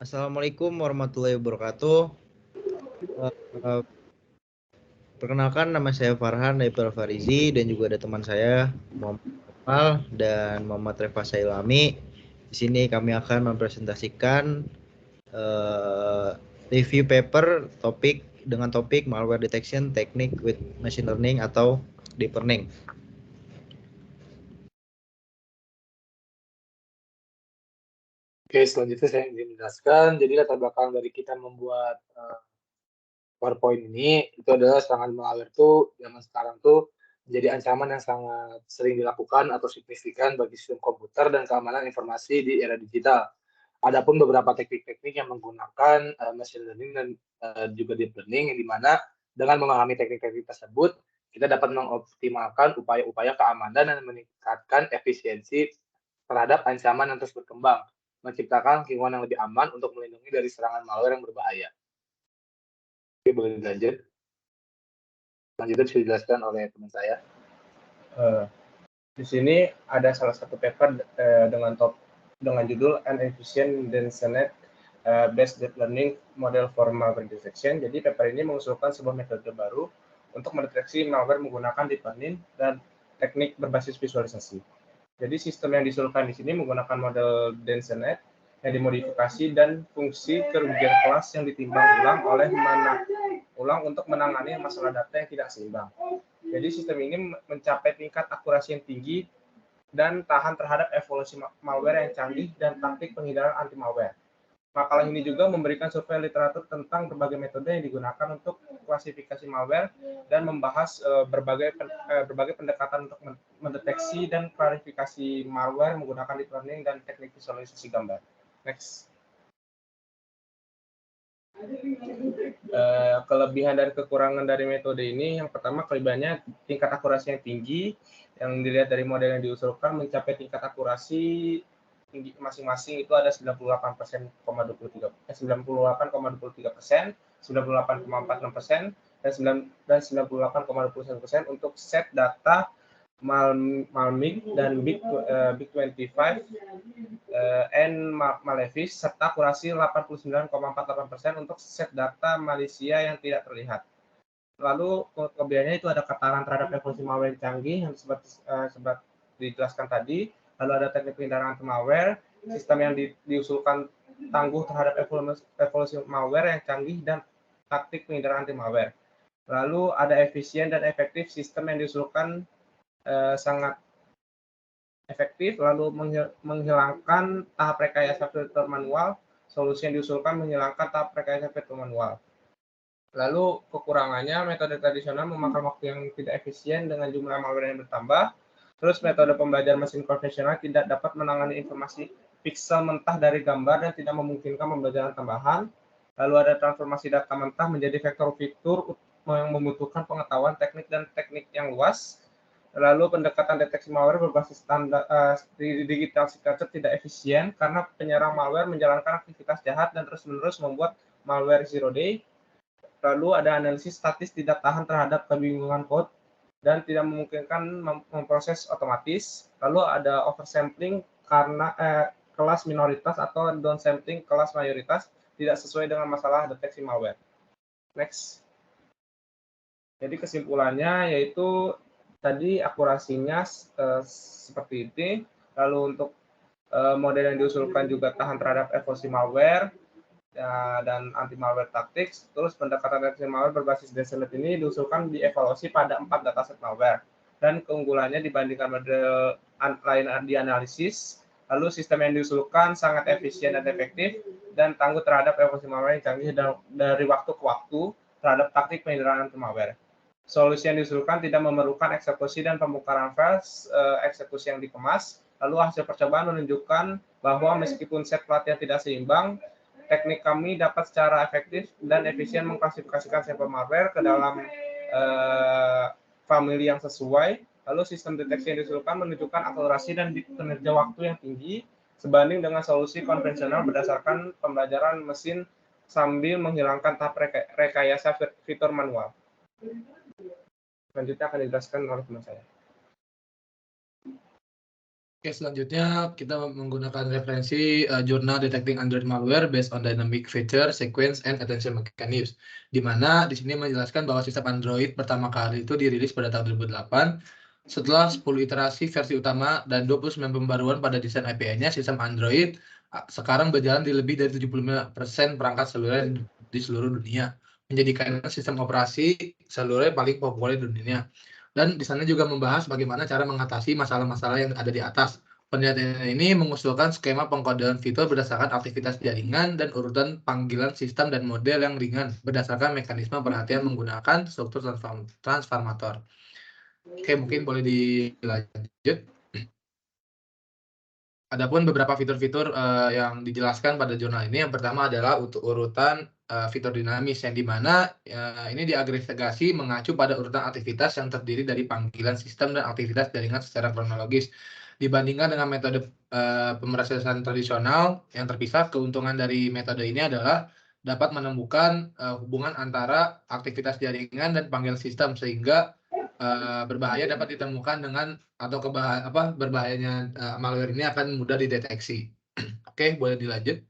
Assalamualaikum warahmatullahi wabarakatuh. Eh, Perkenalkan, nama saya Farhan dari Farizi dan juga ada teman saya Muhammad Kamal dan Muhammad Reva Sailami. Di sini kami akan mempresentasikan eh, review paper dengan topik malware detection technique with machine learning atau deep learning. Oke, selanjutnya saya ingin menjelaskan. Jadi latar belakang dari kita membuat PowerPoint ini itu adalah serangan malware itu zaman sekarang tuh menjadi ancaman yang sangat sering dilakukan atau signifikan bagi sistem komputer dan keamanan informasi di era digital. Adapun beberapa teknik-teknik yang menggunakan machine learning dan juga deep learning, yang dimana dengan memahami teknik-teknik tersebut kita dapat mengoptimalkan upaya-upaya keamanan dan meningkatkan efisiensi terhadap ancaman yang terus berkembang, menciptakan lingkungan yang lebih aman untuk melindungi dari serangan malware yang berbahaya. Oke, boleh dilanjut. Selanjutnya bisa dijelaskan oleh teman saya. Di sini ada salah satu paper dengan judul An Efficient Dense Based Deep Learning Model for Malware Detection. Jadi paper ini mengusulkan sebuah metode baru untuk mendeteksi malware menggunakan deep learning dan teknik berbasis visualisasi. Jadi sistem yang diusulkan di sini menggunakan model dense net yang dimodifikasi dan fungsi kerugian kelas yang ditimbang ulang untuk menangani masalah data yang tidak seimbang. Jadi sistem ini mencapai tingkat akurasi yang tinggi dan tahan terhadap evolusi malware yang canggih dan taktik penghindaran anti malware. Makalah ini juga memberikan survei literatur tentang berbagai metode yang digunakan untuk klasifikasi malware dan membahas berbagai pendekatan untuk mendeteksi dan klarifikasi malware menggunakan deep learning dan teknik visualisasi gambar. Next. Kelebihan dan kekurangan dari metode ini, yang pertama kelebihannya tingkat akurasi yang tinggi, yang dilihat dari model yang diusulkan mencapai tingkat akurasi tinggi masing-masing itu ada 98,23%, 98,46%, dan 98,21% untuk set data Malmig dan Big25 and Malevis, serta akurasi 89,48% untuk set data Malaysia yang tidak terlihat. Lalu kelebihannya itu ada ketahanan terhadap evolusi malware yang canggih yang sempat dijelaskan tadi. Lalu ada teknik penghindaran anti malware, sistem yang diusulkan tangguh terhadap evolusi malware yang canggih dan taktik penghindaran anti malware. Lalu ada efisien dan efektif, sistem yang diusulkan sangat efektif, lalu menghilangkan tahap rekayasa filter manual. Solusi yang diusulkan menghilangkan tahap rekayasa filter manual. Lalu kekurangannya, metode tradisional memakan waktu yang tidak efisien dengan jumlah malware yang bertambah. Terus metode pembelajaran mesin konvensional tidak dapat menangani informasi pixel mentah dari gambar dan tidak memungkinkan pembelajaran tambahan. Lalu ada transformasi data mentah menjadi vektor fitur yang membutuhkan pengetahuan teknik dan teknik yang luas. Lalu pendekatan deteksi malware berbasis standar digital signature tidak efisien karena penyerang malware menjalankan aktivitas jahat dan terus-menerus membuat malware zero day. Lalu ada analisis statis tidak tahan terhadap kebingungan kode dan tidak memungkinkan memproses otomatis. Lalu ada oversampling karena kelas minoritas atau downsampling kelas mayoritas tidak sesuai dengan masalah deteksi malware. Next. Jadi kesimpulannya yaitu tadi akurasinya seperti ini. Lalu untuk model yang diusulkan juga tahan terhadap evolusi malware dan anti malware tactics. Terus pendekatan deteksi malware berbasis dense net ini diusulkan dievaluasi pada 4 dataset malware dan keunggulannya dibandingkan model lain dianalisis. Lalu sistem yang diusulkan sangat efisien dan efektif dan tangguh terhadap evolusi malware yang canggih dari waktu ke waktu terhadap taktik penghindaran anti malware. Solusi yang diusulkan tidak memerlukan eksekusi dan pembongkaran file eksekusi yang dikemas. Lalu hasil percobaan menunjukkan bahwa meskipun set pelatihan tidak seimbang, teknik kami dapat secara efektif dan efisien mengklasifikasikan sampel malware ke dalam famili yang sesuai. Lalu sistem deteksi yang diusulkan menunjukkan akselerasi dan kinerja waktu yang tinggi sebanding dengan solusi konvensional berdasarkan pembelajaran mesin sambil menghilangkan tahap rekayasa fitur manual. Selanjutnya akan dijelaskan oleh teman saya. Oke, selanjutnya kita menggunakan referensi Journal Detecting Android Malware based on Dynamic Feature, Sequence, and Attention Mechanism. Di mana di sini menjelaskan bahwa sistem Android pertama kali itu dirilis pada tahun 2008. Setelah 10 iterasi versi utama dan 29 pembaruan pada desain API-nya, sistem Android sekarang berjalan di lebih dari 75% perangkat seluler di seluruh dunia, menjadikan sistem operasi seluler paling populer di dunia. Dan di sana juga membahas bagaimana cara mengatasi masalah-masalah yang ada di atas. Penelitian ini mengusulkan skema pengkodean fitur berdasarkan aktivitas jaringan dan urutan panggilan sistem dan model yang ringan berdasarkan mekanisme perhatian menggunakan struktur transformator. Oke, mungkin boleh dilanjut. Adapun beberapa fitur-fitur yang dijelaskan pada jurnal ini, yang pertama adalah urutan fitur dinamis, yang dimana ini diagregasi mengacu pada urutan aktivitas yang terdiri dari panggilan sistem dan aktivitas jaringan secara kronologis. Dibandingkan dengan metode pemrosesan tradisional yang terpisah, keuntungan dari metode ini adalah dapat menemukan hubungan antara aktivitas jaringan dan panggilan sistem, sehingga berbahaya dapat ditemukan dengan atau berbahayanya malware ini akan mudah dideteksi. Oke, boleh dilanjut.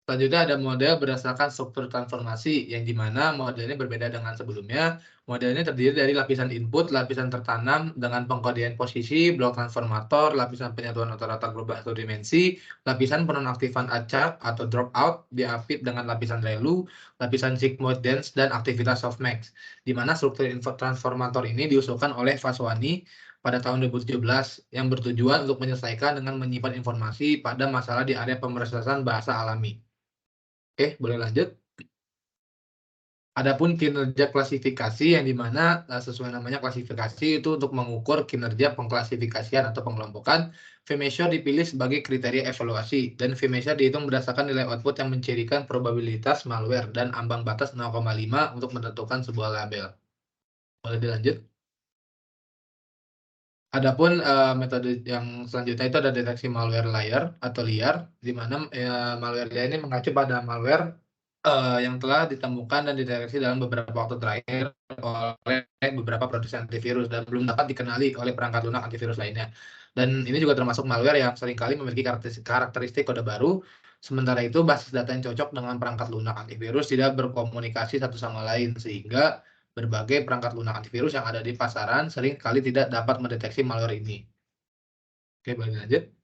Selanjutnya ada model berdasarkan struktur transformasi, yang dimana model ini berbeda dengan sebelumnya. Model ini terdiri dari lapisan input, lapisan tertanam dengan pengkodean posisi, blok transformator, lapisan penyatuan rata-rata global atau dimensi, lapisan penonaktifan acak atau dropout diapit dengan lapisan ReLU, lapisan sigmoid dense, dan aktivitas softmax. Di mana struktur info transformator ini diusulkan oleh Vaswani pada tahun 2017 yang bertujuan untuk menyelesaikan dengan menyimpan informasi pada masalah di area pemrosesan bahasa alami. Oke, boleh lanjut. Adapun kinerja klasifikasi, yang dimana sesuai namanya klasifikasi itu untuk mengukur kinerja pengklasifikasian atau pengelompokan. V-measure dipilih sebagai kriteria evaluasi, dan V-measure dihitung berdasarkan nilai output yang mencirikan probabilitas malware dan ambang batas 0,5 untuk menentukan sebuah label. Boleh dilanjut. Adapun metode yang selanjutnya itu ada deteksi malware liar atau liar, di mana malware liar ini mengacu pada malware yang telah ditemukan dan dideteksi dalam beberapa waktu terakhir oleh beberapa produsen antivirus dan belum dapat dikenali oleh perangkat lunak antivirus lainnya. Dan ini juga termasuk malware yang seringkali memiliki karakteristik kode baru, sementara itu basis data yang cocok dengan perangkat lunak antivirus tidak berkomunikasi satu sama lain, sehingga berbagai perangkat lunak antivirus yang ada di pasaran seringkali tidak dapat mendeteksi malware ini. Oke, boleh lanjut.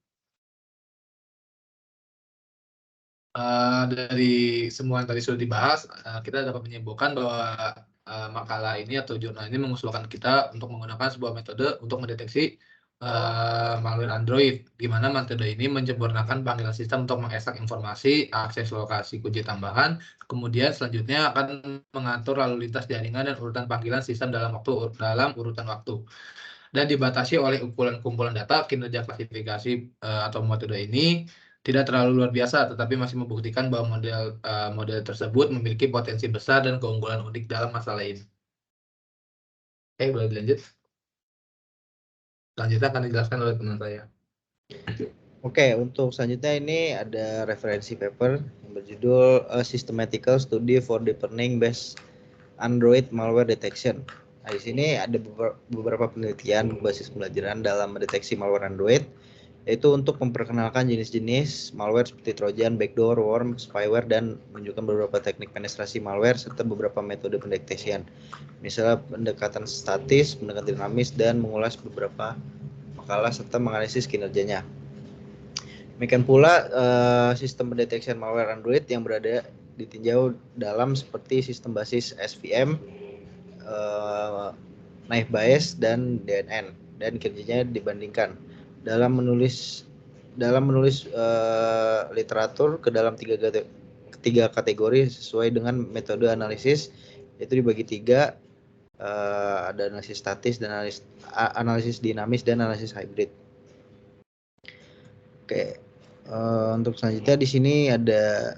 Dari semua yang tadi sudah dibahas, kita dapat menyimpulkan bahwa makalah ini atau jurnal ini mengusulkan kita untuk menggunakan sebuah metode untuk mendeteksi malware Android, di mana metode ini menyempurnakan panggilan sistem untuk mengekstrak informasi, akses lokasi kunci tambahan, kemudian selanjutnya akan mengatur lalu lintas jaringan dan urutan panggilan sistem dalam urutan waktu. Dan dibatasi oleh kumpulan data, kinerja klasifikasi atau metode ini tidak terlalu luar biasa, tetapi masih membuktikan bahwa model tersebut memiliki potensi besar dan keunggulan unik dalam masalah ini. Oke, boleh dilanjut. Selanjutnya akan dijelaskan oleh teman saya. Oke, untuk selanjutnya ini ada referensi paper yang berjudul A Systematical Study for Deepening Based Android Malware Detection. Nah, di sini ada beberapa penelitian berbasis pembelajaran dalam mendeteksi malware Android, yaitu untuk memperkenalkan jenis-jenis malware seperti Trojan, backdoor, worm, spyware, dan menunjukkan beberapa teknik penetrasi malware serta beberapa metode pendeteksian. Misalnya pendekatan statis, pendekatan dinamis, dan mengulas beberapa makalah serta menganalisis kinerjanya. Demikian pula sistem pendeteksian malware Android yang berada ditinjau dalam seperti sistem basis SVM, naive Bayes, dan DNN, dan kinerjanya dibandingkan dalam menulis literatur ke dalam tiga kategori sesuai dengan metode analisis, yaitu dibagi tiga, ada analisis statis, dan analisis dinamis, dan analisis hybrid. Oke, untuk selanjutnya di sini ada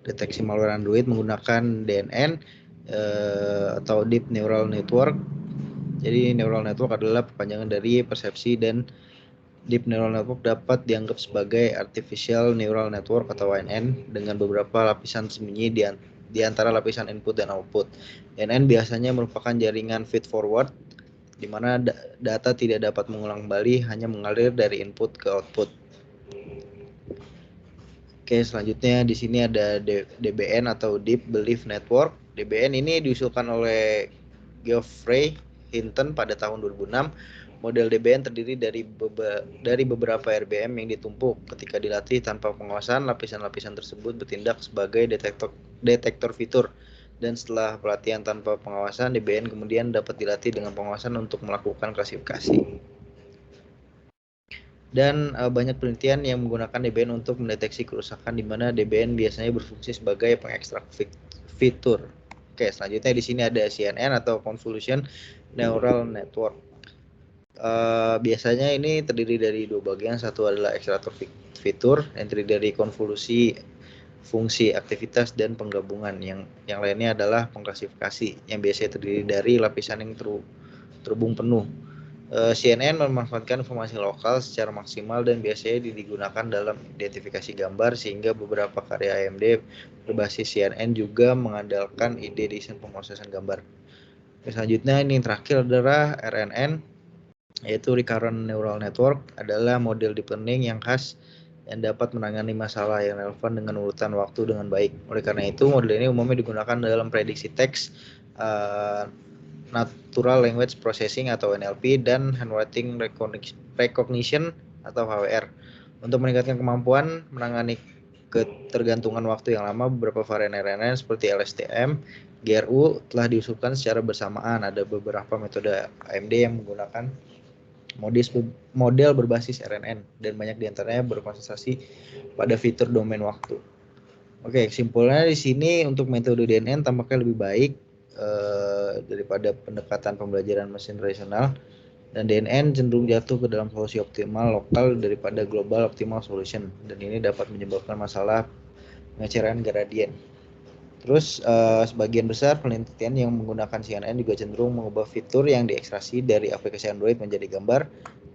deteksi malware Android menggunakan DNN atau Deep Neural Network. Jadi neural network adalah perpanjangan dari persepsi, dan Deep Neural Network dapat dianggap sebagai Artificial Neural Network atau ANN dengan beberapa lapisan sembunyi di antara lapisan input dan output. ANN biasanya merupakan jaringan feed forward di mana data tidak dapat mengulang kembali, hanya mengalir dari input ke output. Oke, selanjutnya di sini ada DBN atau Deep Belief Network. DBN ini diusulkan oleh Geoffrey Hinton pada tahun 2006. Model DBN terdiri dari beberapa RBM yang ditumpuk. Ketika dilatih tanpa pengawasan, lapisan-lapisan tersebut bertindak sebagai detektor fitur. Dan setelah pelatihan tanpa pengawasan, DBN kemudian dapat dilatih dengan pengawasan untuk melakukan klasifikasi. Dan banyak penelitian yang menggunakan DBN untuk mendeteksi kerusakan, di mana DBN biasanya berfungsi sebagai pengekstrak fitur. Oke, selanjutnya di sini ada CNN atau Convolution Neural Network. Biasanya ini terdiri dari dua bagian. Satu adalah ekstraktor fitur yang terdiri dari konvolusi, fungsi, aktivitas, dan penggabungan. Yang lainnya adalah pengklasifikasi yang biasanya terdiri dari lapisan yang terhubung penuh. CNN memanfaatkan informasi lokal secara maksimal dan biasanya digunakan dalam identifikasi gambar, sehingga beberapa karya AMD berbasis CNN juga mengandalkan ide desain pemrosesan gambar. Selanjutnya ini terakhir adalah RNN, yaitu Recurrent Neural Network, adalah model deep learning yang khas yang dapat menangani masalah yang relevan dengan urutan waktu dengan baik. Oleh karena itu, model ini umumnya digunakan dalam prediksi teks, Natural Language Processing atau NLP, dan Handwriting Recognition atau HWR. Untuk meningkatkan kemampuan menangani ketergantungan waktu yang lama, beberapa varian RNN seperti LSTM, GRU telah diusulkan secara bersamaan. Ada beberapa metode AMD yang menggunakan model berbasis RNN, dan banyak diantaranya berkonsentrasi pada fitur domain waktu. Oke, kesimpulannya di sini untuk metode DNN tampaknya lebih baik daripada pendekatan pembelajaran mesin tradisional, dan DNN cenderung jatuh ke dalam solusi optimal lokal daripada global optimal solution, dan ini dapat menyebabkan masalah pengeceran gradien. Terus sebagian besar penelitian yang menggunakan CNN juga cenderung mengubah fitur yang diekstraksi dari aplikasi Android menjadi gambar,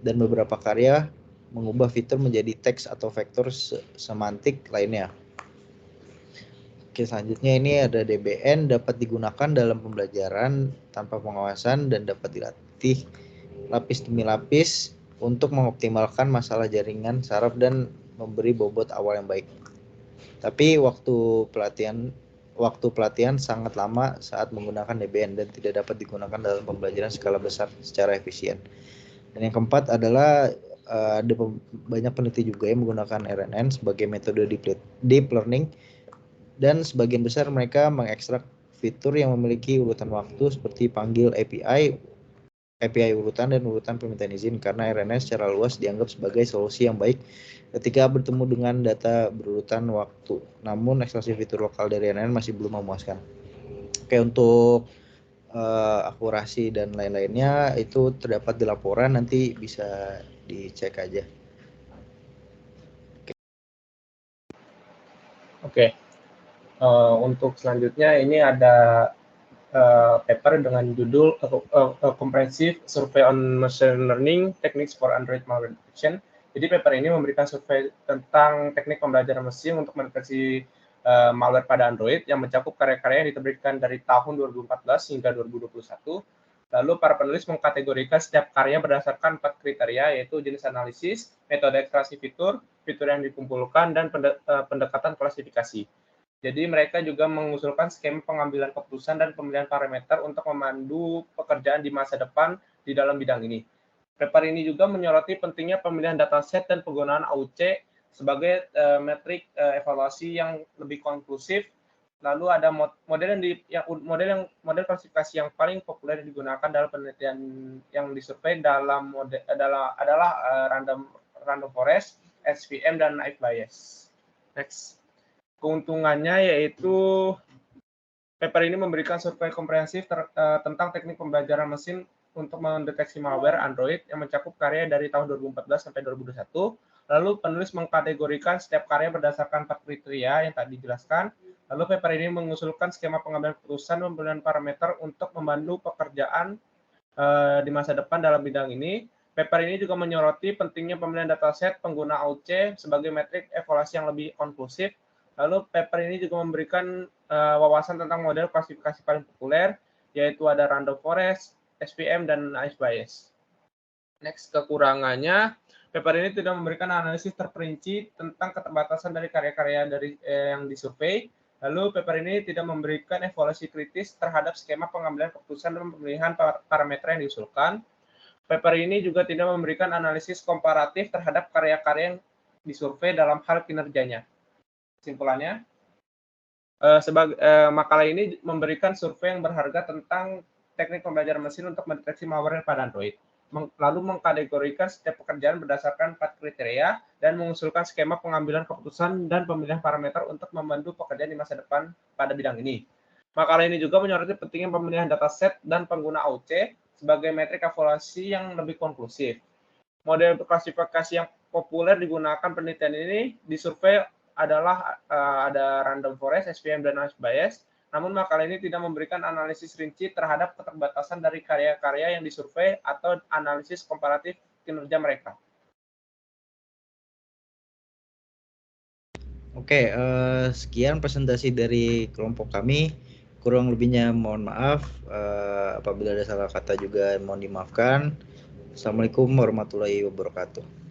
dan beberapa karya mengubah fitur menjadi teks atau vektor semantik lainnya. Oke, selanjutnya ini ada DBN, dapat digunakan dalam pembelajaran tanpa pengawasan dan dapat dilatih lapis demi lapis untuk mengoptimalkan masalah jaringan saraf dan memberi bobot awal yang baik. Tapi waktu pelatihan sangat lama saat menggunakan DBN dan tidak dapat digunakan dalam pembelajaran skala besar secara efisien. Dan yang keempat adalah ada banyak peneliti juga yang menggunakan RNN sebagai metode deep learning, dan sebagian besar mereka mengekstrak fitur yang memiliki urutan waktu seperti panggil API urutan dan urutan permintaan izin, karena RNN secara luas dianggap sebagai solusi yang baik ketika bertemu dengan data berurutan waktu. Namun ekstraksi fitur lokal dari RNN masih belum memuaskan. Oke, untuk akurasi dan lain-lainnya itu terdapat di laporan, nanti bisa dicek aja. Oke. Untuk selanjutnya ini ada paper dengan judul Comprehensive Survey on Machine Learning Techniques for Android Malware Detection. Jadi paper ini memberikan survei tentang teknik pembelajaran mesin untuk mendeteksi malware pada Android yang mencakup karya-karya yang diterbitkan dari tahun 2014 hingga 2021. Lalu para penulis mengkategorikan setiap karya berdasarkan 4 kriteria, yaitu jenis analisis, metode ekstraksi fitur, fitur yang dikumpulkan, dan pendekatan klasifikasi. Jadi mereka juga mengusulkan skema pengambilan keputusan dan pemilihan parameter untuk memandu pekerjaan di masa depan di dalam bidang ini. Paper ini juga menyoroti pentingnya pemilihan dataset dan penggunaan AUC sebagai metrik evaluasi yang lebih konklusif. Lalu ada model klasifikasi yang paling populer yang digunakan dalam penelitian yang disurvei adalah random forest, SVM, dan naive bias. Next. Keuntungannya yaitu paper ini memberikan survei komprehensif tentang teknik pembelajaran mesin untuk mendeteksi malware Android yang mencakup karya dari tahun 2014 sampai 2021. Lalu penulis mengkategorikan setiap karya berdasarkan 4 kriteria yang tadi dijelaskan. Lalu paper ini mengusulkan skema pengambilan keputusan dan pemilihan parameter untuk membantu pekerjaan di masa depan dalam bidang ini. Paper ini juga menyoroti pentingnya pemilihan dataset pengguna AUC sebagai metrik evaluasi yang lebih konklusif. Lalu paper ini juga memberikan wawasan tentang model klasifikasi paling populer, yaitu ada random forest, SVM, dan noise bias. Next, kekurangannya, paper ini tidak memberikan analisis terperinci tentang keterbatasan dari karya-karya yang disurvei. Lalu, paper ini tidak memberikan evaluasi kritis terhadap skema pengambilan keputusan dan pemilihan parameter yang diusulkan. Paper ini juga tidak memberikan analisis komparatif terhadap karya-karya yang disurvei dalam hal kinerjanya. Kesimpulannya, makalah ini memberikan survei yang berharga tentang teknik pembelajaran mesin untuk mendeteksi malware pada Android, lalu mengkategorikan setiap pekerjaan berdasarkan 4 kriteria dan mengusulkan skema pengambilan keputusan dan pemilihan parameter untuk membantu pekerjaan di masa depan pada bidang ini. Makalah ini juga menyoroti pentingnya pemilihan dataset dan pengguna AUC sebagai metrik evaluasi yang lebih konklusif. Model klasifikasi yang populer digunakan penelitian ini di survei adalah ada random forest, SVM, dan noise bias. Namun makalah ini tidak memberikan analisis rinci terhadap keterbatasan dari karya-karya yang disurvei atau analisis komparatif kinerja mereka. Oke, sekian presentasi dari kelompok kami. Kurang lebihnya mohon maaf. Apabila ada salah kata juga mohon dimaafkan. Assalamualaikum warahmatullahi wabarakatuh.